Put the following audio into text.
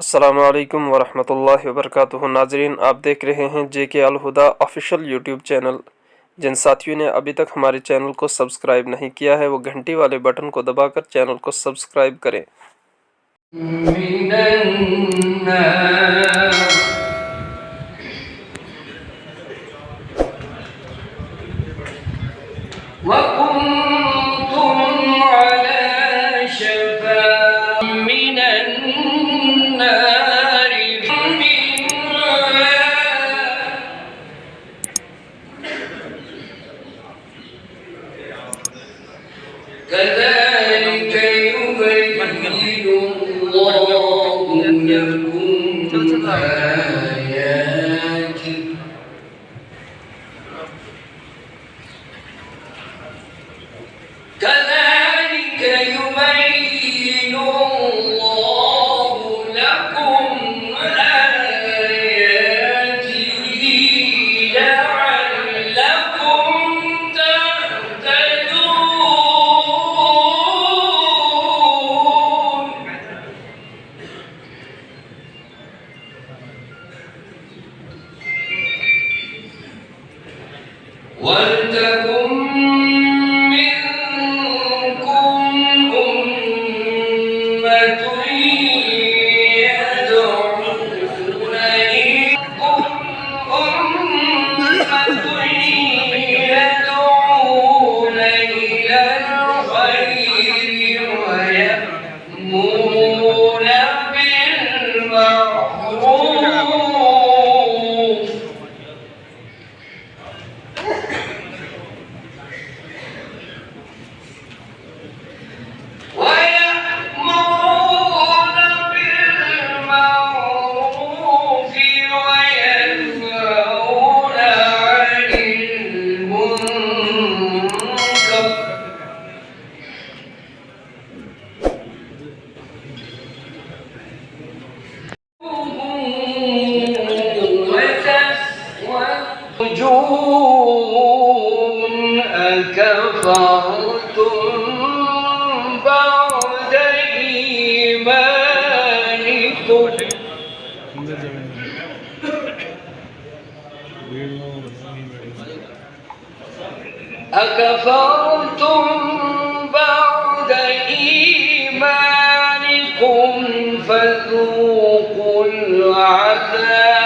अस्सलामु अलैकुम वरहमतुल्लाहि वबरकातुहू। नाजरीन, आप देख रहे हैं JK अल हुदा ऑफिशियल यूट्यूब चैनल। जिन साथियों ने अभी तक हमारे चैनल को सब्सक्राइब नहीं किया है वो घंटी वाले बटन को दबाकर चैनल को सब्सक्राइब करें। كذلك يبين الله لكم آياته كذلك يبين الله لكم آياته لعلكم تهتدون. ولتكن منكم أمة يدعون إلى الخير ويأمرون بالمعروف وينهون عن المنكر وتسود أكفرتم بعد إيمانكم أكفرتم بعد إيمانكم فذوقوا العذاب